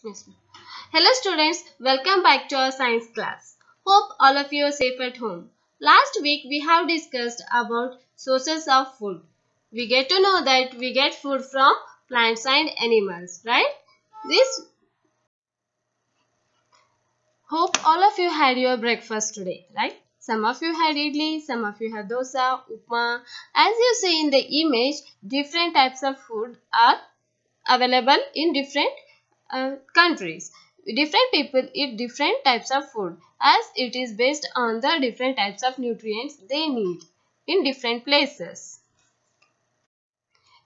Yes, ma'am. Hello students, welcome back to our science class. Hope all of you are safe at home. Last week we have discussed about sources of food. We get to know that we get food from plants and animals, right? This Hope all of you had your breakfast today, right? Some of you had idli, some of you have dosa, upma. As you see in the image, different types of food are available in different countries. Different people eat different types of food as it is based on the different types of nutrients they need in different places.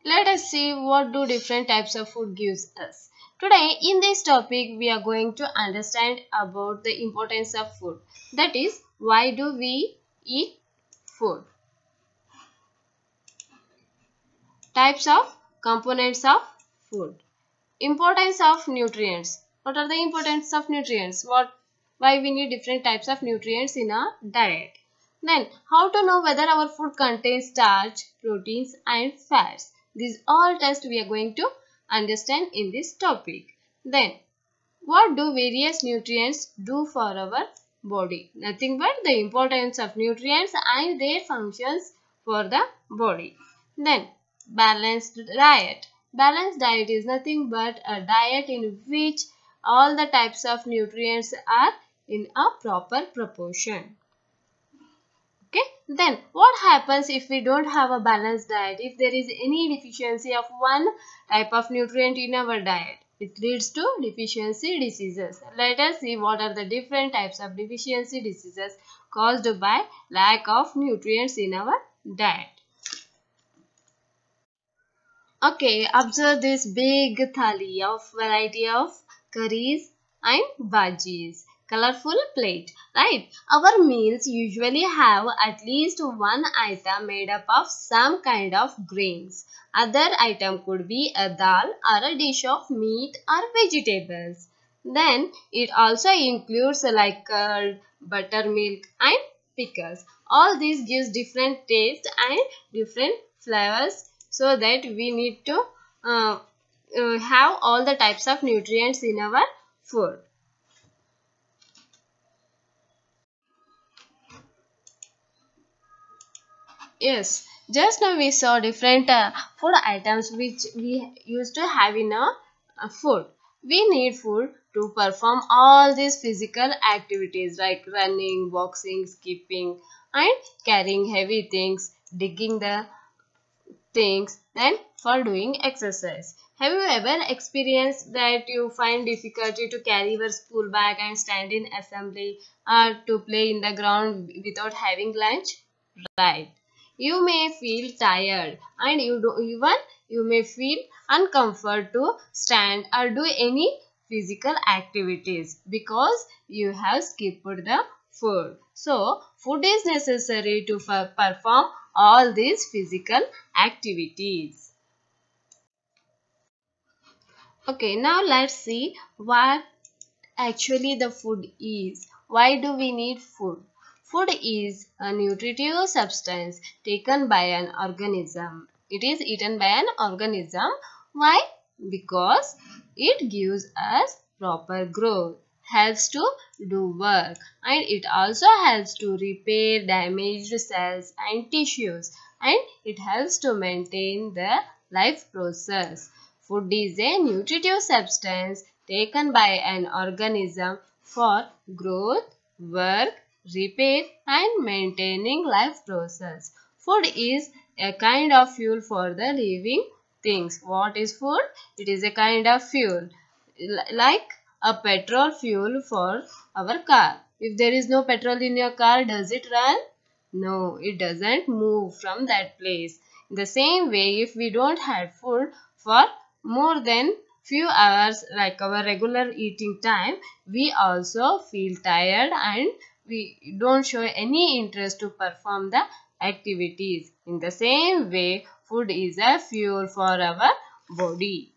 Let us see what do different types of food gives us. Today in this topic we are going to understand about the importance of food. That is, why do we eat food? Types of components of food. Importance of nutrients. What are the importance of nutrients? Why we need different types of nutrients in our diet. Then, how to know whether our food contains starch, proteins and fats. These all tests we are going to understand in this topic. Then, what do various nutrients do for our body? Nothing but the importance of nutrients and their functions for the body. Then, balanced diet. Balanced diet is nothing but a diet in which all the types of nutrients are in a proper proportion. Okay. Then what happens if we don't have a balanced diet? If there is any deficiency of one type of nutrient in our diet, it leads to deficiency diseases. Let us see what are the different types of deficiency diseases caused by lack of nutrients in our diet. Okay, observe this big thali of variety of curries and bhajis. Colorful plate, right? Our meals usually have at least one item made up of some kind of grains. Other item could be a dal or a dish of meat or vegetables. Then it also includes like curd, buttermilk and pickles. All these gives different taste and different flavors, so that we need to have all the types of nutrients in our food. Yes, just now we saw different food items which we used to have in our food. We need food to perform all these physical activities like running, boxing, skipping and carrying heavy things, digging the things, then for doing exercise. Have you ever experienced that you find difficulty to carry your school bag and stand in assembly or to play in the ground without having lunch? Right. You may feel tired and you may feel uncomfort to stand or do any physical activities because you have skipped the food. So, food is necessary to perform all these physical activities. Okay, now let's see what actually the food is. Why do we need food? Food is a nutritive substance taken by an organism. It is eaten by an organism. Why? Because it gives us proper growth, helps to do work, and it also helps to repair damaged cells and tissues, and it helps to maintain the life process. Food is a nutritive substance taken by an organism for growth, work, repair and maintaining life process. Food is a kind of fuel for the living things. What is food? It is a kind of fuel like a petrol fuel for our car. If there is no petrol in your car, does it run? No, it doesn't move from that place. In the same way, if we don't have food for more than few hours like our regular eating time, we also feel tired and we don't show any interest to perform the activities. In the same way, food is a fuel for our body.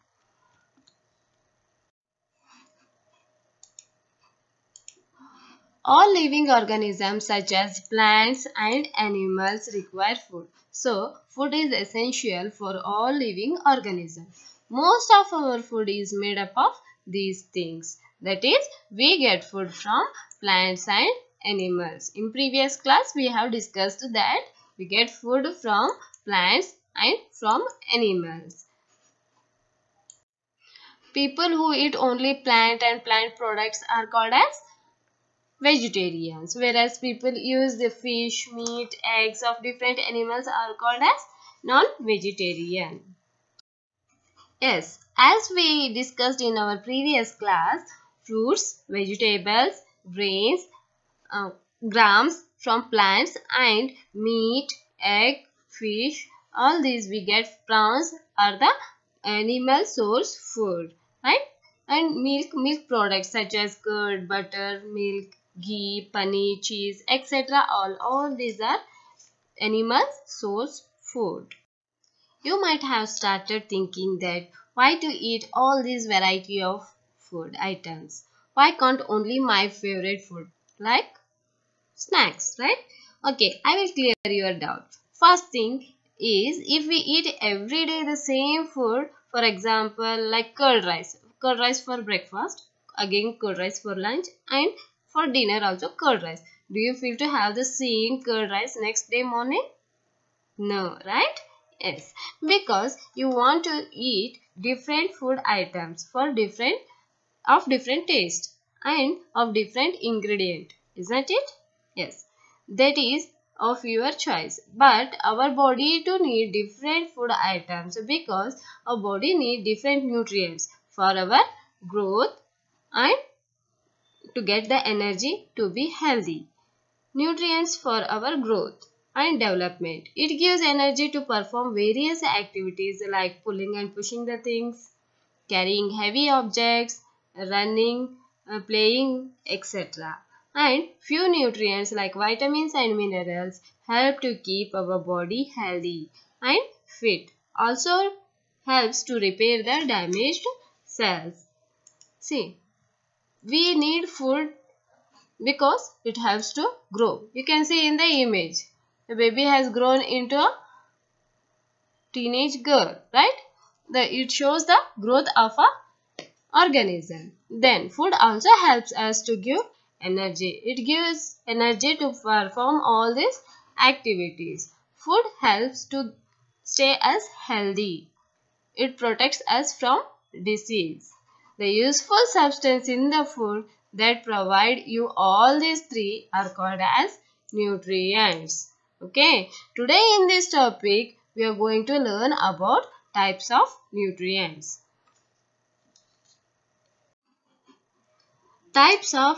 All living organisms such as plants and animals require food. So, food is essential for all living organisms. Most of our food is made up of these things. That is, we get food from plants and animals. In previous class, we have discussed that we get food from plants and from animals. People who eat only plant and plant products are called as vegetarians, whereas people use the fish, meat, eggs of different animals are called as non-vegetarian. Yes, as we discussed in our previous class, fruits, vegetables, grains, uh, grams from plants and meat, egg, fish, all these we get prawns are the animal source food, right? And milk products such as curd, butter, milk, ghee, paneer, cheese, etc. All these are animal source food. You might have started thinking that why to eat all these variety of food items? Why can't only my favorite food like snacks, right? Okay, I will clear your doubt. First thing is, if we eat every day the same food, for example like curd rice for breakfast, again curd rice for lunch, and for dinner also curd rice. Do you feel to have the same curd rice next day morning? No, right? Yes, because you want to eat different food items for different taste and of different ingredient, isn't it? Yes, that is of your choice. But our body to need different food items because our body need different nutrients for our growth and to get the energy to be healthy. Nutrients for our growth and development. It gives energy to perform various activities like pulling and pushing the things, carrying heavy objects, running, playing, etc. And few nutrients like vitamins and minerals help to keep our body healthy and fit. Also helps to repair the damaged cells. See, we need food because it helps to grow. You can see in the image, the baby has grown into a teenage girl, right? It shows the growth of a organism. Then food also helps us to give energy. It gives energy to perform all these activities. Food helps to stay us healthy. It protects us from disease. The useful substance in the food that provide you all these three are called as nutrients. Okay, today in this topic we are going to learn about types of nutrients. Types of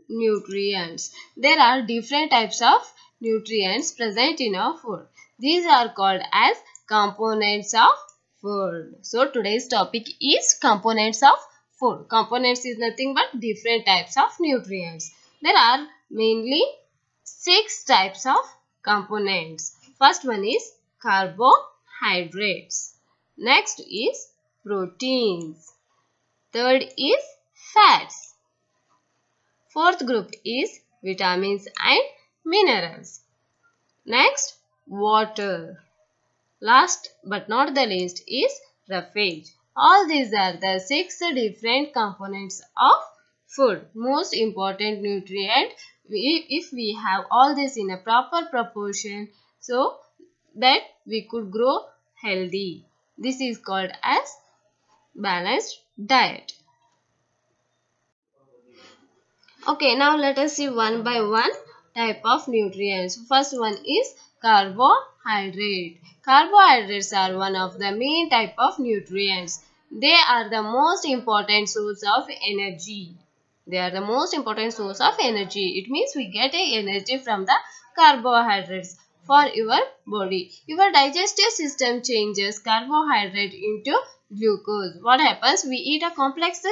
nutrients. There are different types of nutrients present in our food. These are called as components of food. So today's topic is components of food. Components is nothing but different types of nutrients. There are mainly 6 types of components. First one is carbohydrates. Next is proteins. Third is fats. Fourth group is vitamins and minerals. Next, water. Last but not the least is roughage. All these are the 6 different components of food. Most important nutrient, if we have all this in a proper proportion, so that we could grow healthy. This is called as balanced diet. Okay, now let us see one by one type of nutrients. First one is carbohydrate. Carbohydrates are one of the main type of nutrients. They are the most important source of energy. They are the most important source of energy. It means we get a energy from the carbohydrates for your body. Your digestive system changes carbohydrate into glucose. What happens? We eat a complex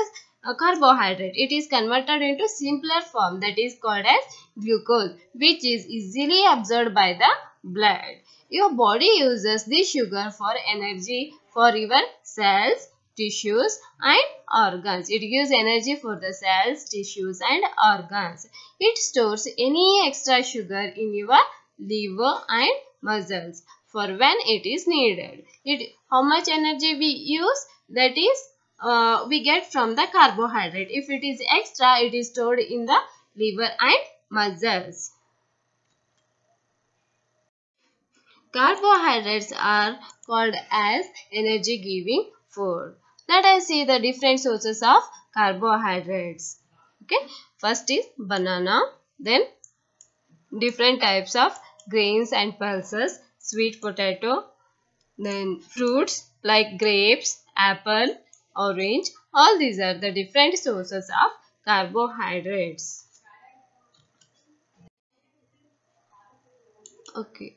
carbohydrate. It is converted into simpler form, that is called as glucose, which is easily absorbed by the blood. Your body uses this sugar for energy for your cells, tissues and organs. It gives energy for the cells, tissues and organs. It stores any extra sugar in your liver and muscles for when it is needed. How much energy we use? That is we get from the carbohydrate. If it is extra, it is stored in the liver and muscles. Carbohydrates are called as energy giving food. Let us see the different sources of carbohydrates. Okay, first is banana, then different types of grains and pulses, sweet potato, then fruits like grapes, apple, orange. All these are the different sources of carbohydrates. Okay.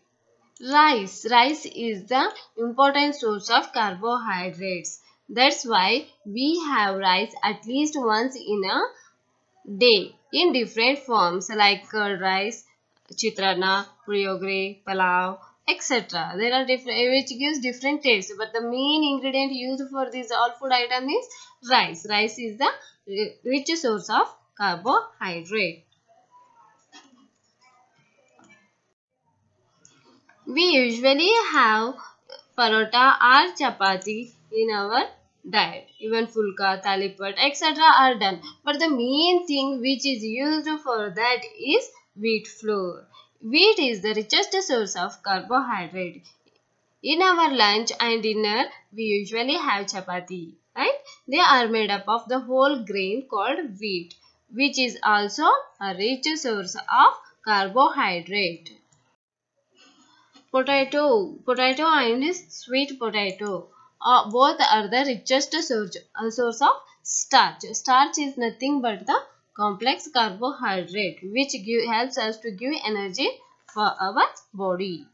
Rice is the important source of carbohydrates. That's why we have rice at least once in a day in different forms like curd rice, chitrana, puriyogre, pulao, etc. There are different which gives different taste, but the main ingredient used for these all food items is rice. Rice is the rich source of carbohydrate. We usually have parota or chapati in our diet. Even fulka, talipat, etc. are done. But the main thing which is used for that is wheat flour. Wheat is the richest source of carbohydrate. In our lunch and dinner, we usually have chapati, right? They are made up of the whole grain called wheat, which is also a rich source of carbohydrate. Potato and sweet potato, both are the richest source of starch. Starch is nothing but the complex carbohydrate which helps us to give energy for our body.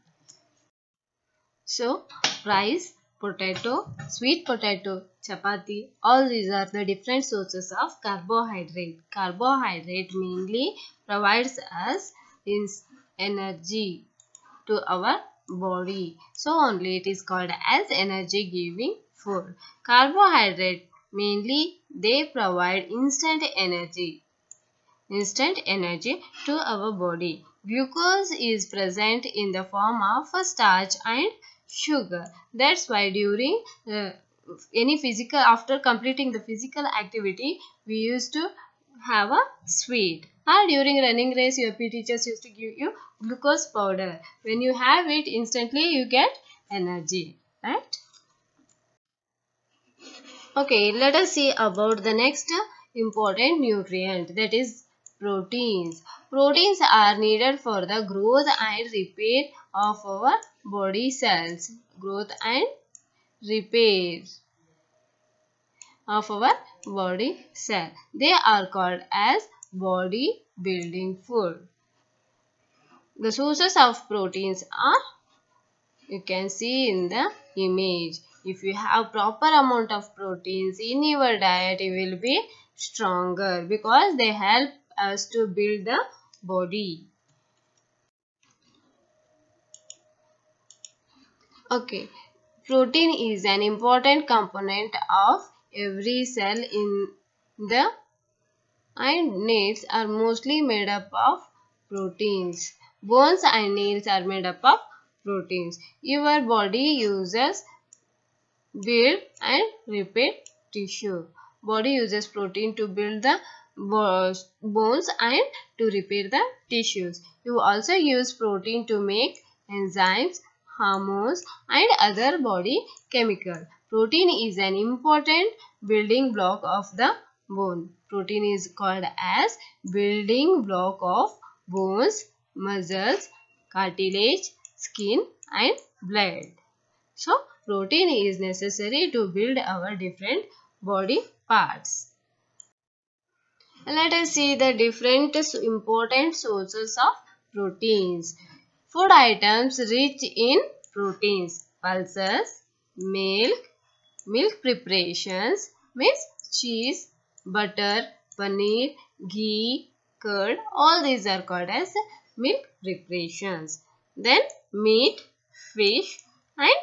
So, rice, potato, sweet potato, chapati, all these are the different sources of carbohydrate. Carbohydrate mainly provides us energy to our body. So only it is called as energy giving food. Carbohydrate mainly they provide instant energy to our body. Glucose is present in the form of a starch and sugar. That's why during any physical, after completing the physical activity, we used to have a sweet. Or during running race, your PT teachers used to give you glucose powder. When you have it, instantly you get energy, right? Okay, let us see about the next important nutrient, that is proteins. Proteins are needed for the growth and repair of our body cells. Growth and repair of our body cell. They are called as body building food. The sources of proteins are, you can see in the image. If you have proper amount of proteins in your diet, you will be stronger because they help us to build the body. Okay, protein is an important component of every cell in the, and nails are mostly made up of proteins. Bones and nails are made up of proteins. Your body uses build and repair tissue. Body uses protein to build the bones and to repair the tissues. You also use protein to make enzymes, hormones and other body chemicals. Protein is an important building block of the bone. Protein is called as building block of bones, muscles, cartilage, skin and blood. So, protein is necessary to build our different body parts. Let us see the different important sources of proteins. Food items rich in proteins: pulses, milk preparations, means cheese, butter, paneer, ghee, curd. All these are called as milk preparations. Then meat, fish and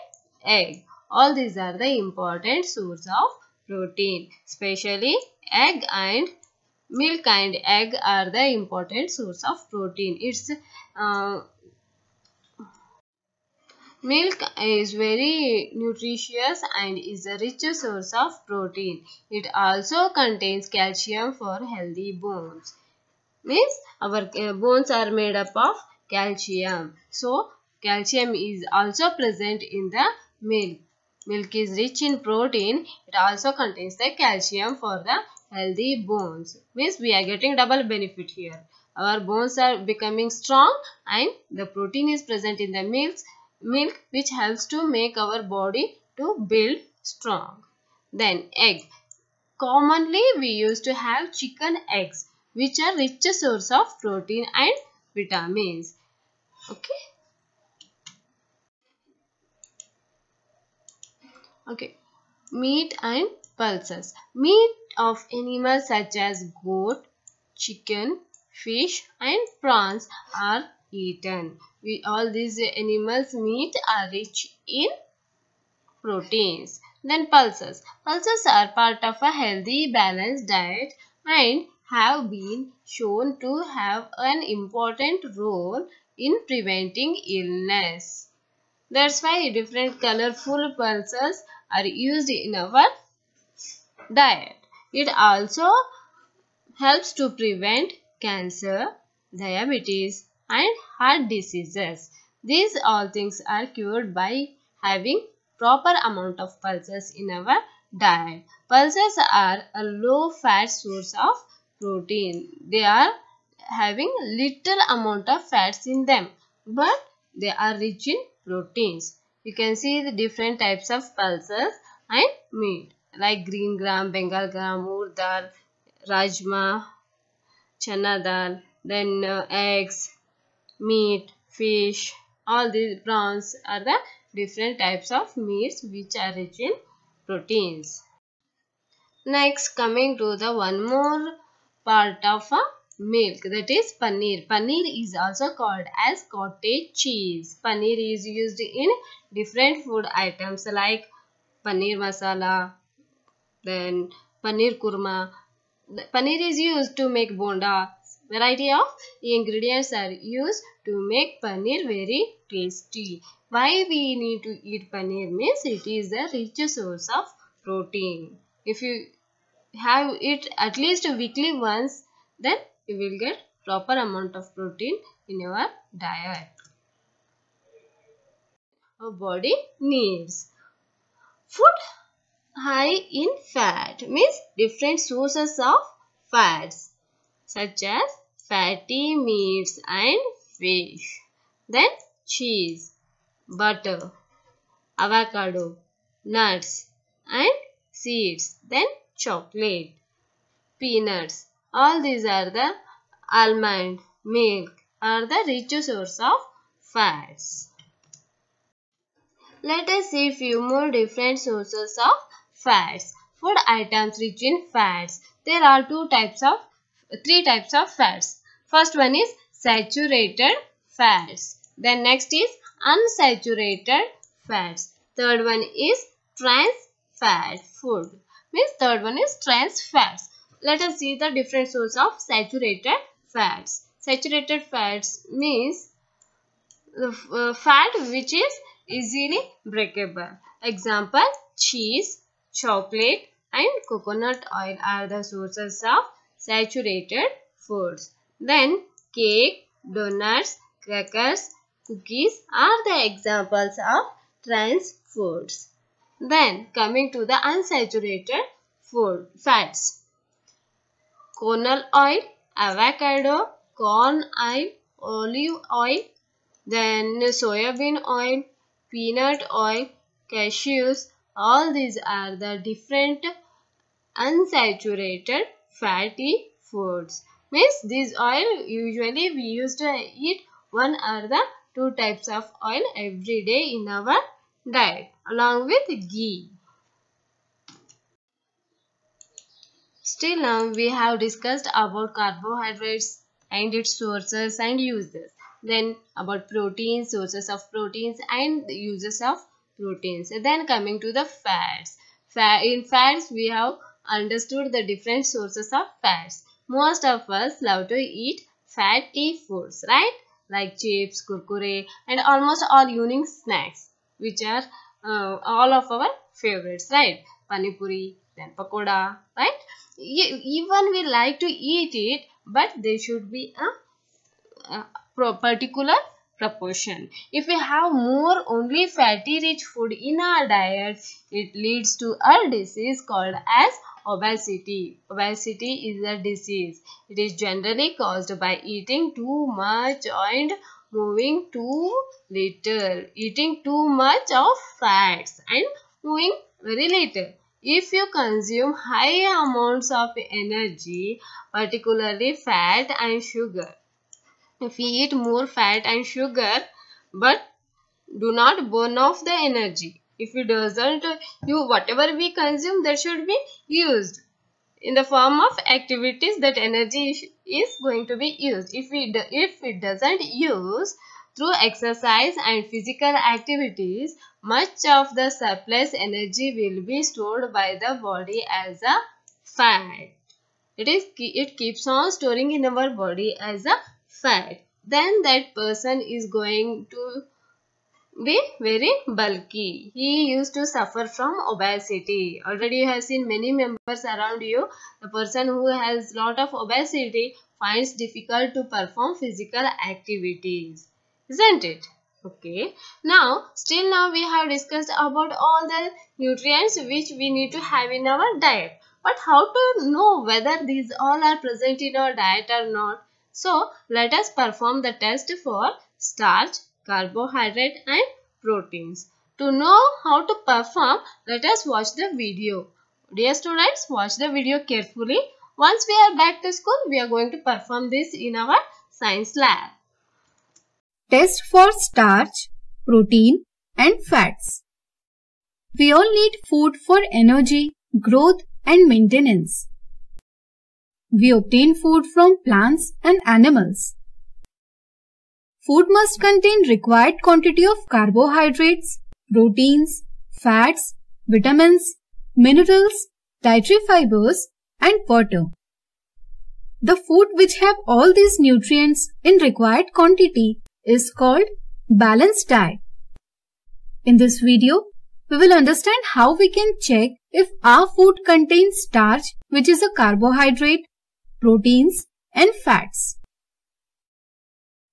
egg. All these are the important source of protein. Especially egg and milk and egg are the important source of protein. Milk is very nutritious and is a rich source of protein. It also contains calcium for healthy bones. Means our bones are made up of calcium. So calcium is also present in the milk. Milk is rich in protein. It also contains the calcium for the healthy bones. Means we are getting double benefit here. Our bones are becoming strong and the protein is present in the milk which helps to make our body to build strong. Then egg. Commonly, we used to have chicken eggs, which are rich source of protein and vitamins. Okay. Okay. Meat and pulses. Meat of animals such as goat, chicken, fish, and prawns are eaten. All these animals' meat are rich in proteins. Then pulses. Pulses are part of a healthy balanced diet and have been shown to have an important role in preventing illness. That's why different colorful pulses are used in our diet. It also helps to prevent cancer, diabetes and heart diseases. These all things are cured by having proper amount of pulses in our diet. Pulses are a low fat source of protein. They are having little amount of fats in them, but they are rich in proteins. You can see the different types of pulses and meat like green gram, Bengal gram, urd dal, rajma, chana dal, then eggs, meat, fish, all these prawns are the different types of meats which are rich in proteins. Next, coming to the one more part of a milk, that is paneer. Paneer is also called as cottage cheese. Paneer is used in different food items like paneer masala, then paneer kurma. Paneer is used to make bonda. Variety of ingredients are used to make paneer very tasty. Why we need to eat paneer means it is a rich source of protein. If you have it at least weekly once, then you will get proper amount of protein in your diet. Our body needs food high in fat means different sources of fats such as fatty meats and fish. Then cheese, butter, avocado, nuts and seeds. Then chocolate, peanuts. All these are the almond, milk are the rich source of fats. Let us see few more different sources of fats. Food items rich in fats. There are three types of fats. First one is saturated fats. Then next is unsaturated fats. Third one is trans fat food. Means third one is trans fats. Let us see the different source of saturated fats. Saturated fats means the fat which is easily breakable. Example, cheese, chocolate and coconut oil are the sources of saturated foods. Then cake, donuts, crackers, cookies are the examples of trans foods. Then coming to the unsaturated food fats. Corn oil, avocado, corn oil, olive oil, then soybean oil, peanut oil, cashews, all these are the different unsaturated fatty foods. Means this oil usually we used to eat one or the two types of oil every day in our diet along with ghee. Still now we have discussed about carbohydrates and its sources and uses. Then about proteins, sources of proteins and uses of proteins. Then coming to the fats. In fats we have understood the different sources of fats. Most of us love to eat fatty foods, right? Like chips, kurkure and almost all evening snacks. which are all of our favorites, right? Pani puri, then pakoda, right? Even we like to eat it, but there should be a particular proportion. If we have more only fatty rich food in our diet, it leads to a disease called as obesity. Obesity is a disease. It is generally caused by eating too much and moving too little, eating too much of fats and moving very little. If you consume high amounts of energy, particularly fat and sugar, if we eat more fat and sugar but do not burn off the energy, if it doesn't, whatever we consume, that should be used in the form of activities, that energy is going to be used. If it doesn't use through exercise and physical activities, much of the surplus energy will be stored by the body as a fat. It keeps on storing in our body as a fat. Then that person is going to be very bulky. He used to suffer from obesity. Already you have seen many members around you. The person who has lot of obesity finds difficult to perform physical activities, isn't it? Okay. Now we have discussed about all the nutrients which we need to have in our diet. But how to know whether these all are present in our diet or not? So let us perform the test for starch, carbohydrate and proteins. To know how to perform, let us watch the video. Dear students, watch the video carefully. Once we are back to school, we are going to perform this in our science lab. Test for starch, protein and fats. We all need food for energy, growth and maintenance. We obtain food from plants and animals. Food must contain required quantity of carbohydrates, proteins, fats, vitamins, minerals, dietary fibers and water. The food which have all these nutrients in required quantity is called balanced diet. In this video, we will understand how we can check if our food contains starch, which is a carbohydrate, proteins and fats.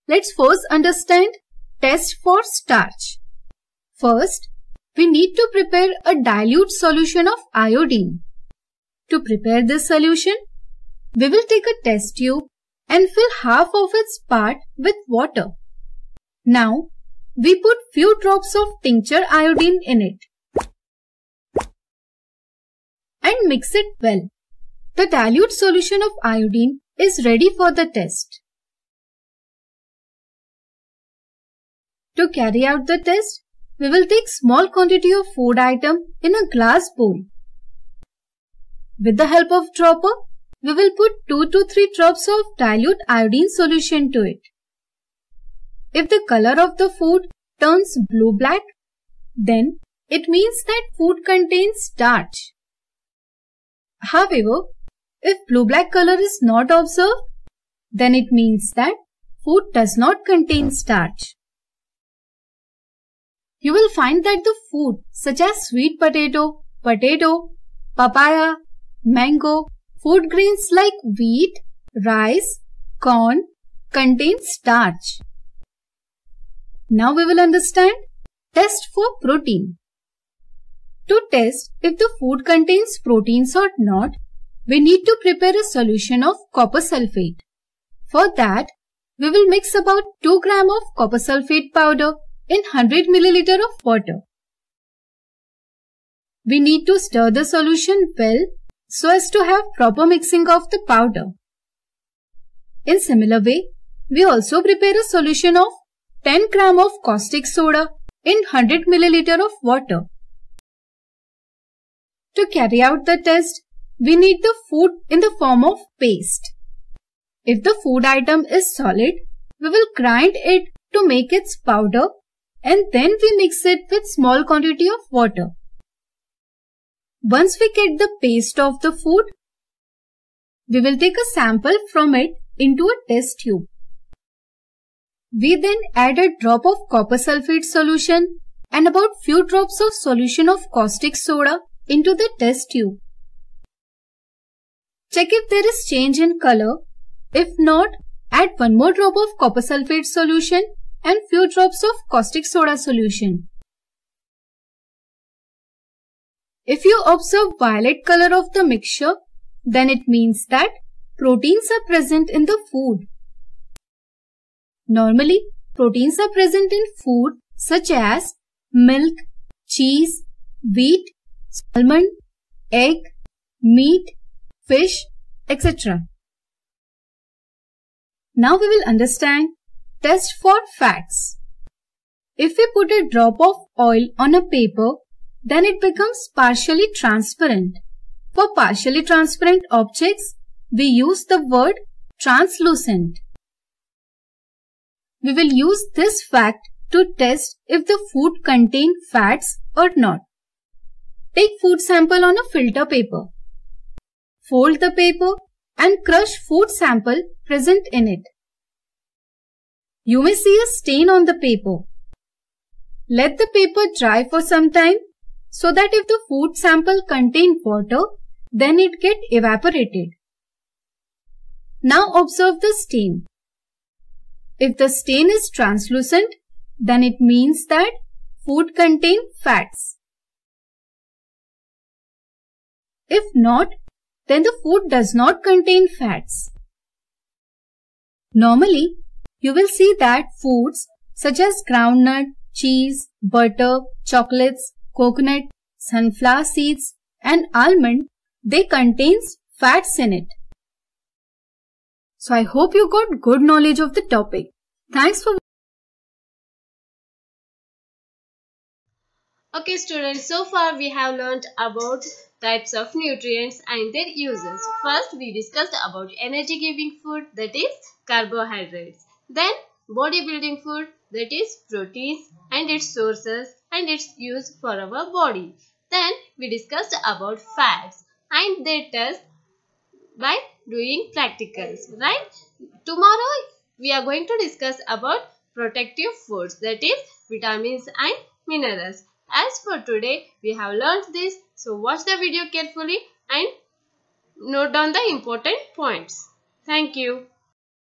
Let's first understand test for starch. First, we need to prepare a dilute solution of iodine. To prepare this solution, we will take a test tube and fill half of its part with water. Now, we put few drops of tincture iodine in it and mix it well. The dilute solution of iodine is ready for the test. To carry out the test, we will take small quantity of food item in a glass bowl. With the help of dropper, we will put 2 to 3 drops of dilute iodine solution to it. If the color of the food turns blue-black, then it means that food contains starch. However, if blue-black color is not observed, then it means that food does not contain starch. You will find that the food such as sweet potato, papaya, mango, food grains like wheat, rice, corn contain starch. Now we will understand test for protein. To test if the food contains proteins or not, we need to prepare a solution of copper sulfate. For that, we will mix about 2 grams of copper sulfate powder in 100 milliliter of water. We need to stir the solution well so as to have proper mixing of the powder. In similar way, we also prepare a solution of 10 grams of caustic soda in 100 milliliter of water. To carry out the test, we need the food in the form of paste. If the food item is solid, we will grind it to make its powder and then we mix it with small quantity of water. Once we get the paste of the food, we will take a sample from it into a test tube. We then add a drop of copper sulfate solution and about few drops of solution of caustic soda into the test tube. Check if there is change in color. If not, add one more drop of copper sulfate solution and few drops of caustic soda solution. If you observe violet color of the mixture, then it means that proteins are present in the food. Normally, proteins are present in food such as milk, cheese, wheat, almond, egg, meat, fish, etc. Now we will understand test for fats. If we put a drop of oil on a paper, then it becomes partially transparent. For partially transparent objects, we use the word translucent. We will use this fact to test if the food contains fats or not. Take food sample on a filter paper. Fold the paper and crush food sample present in it. You may see a stain on the paper. Let the paper dry for some time so that if the food sample contains water, then it gets evaporated. Now observe the stain. If the stain is translucent, then it means that food contains fats. If not, then the food does not contain fats. Normally, you will see that foods such as groundnut, cheese, butter, chocolates, coconut, sunflower seeds and almond, they contains fats in it. So I hope you got good knowledge of the topic. Thanks for Okay students, so far we have learnt about types of nutrients and their uses. First we discussed about energy giving food, that is carbohydrates. Then bodybuilding food, that is proteins and its sources and its use for our body. Then we discussed about fats and their test by doing practicals, right? Tomorrow we are going to discuss about protective foods, that is vitamins and minerals. As for today, we have learnt this, so watch the video carefully and note down the important points. Thank you.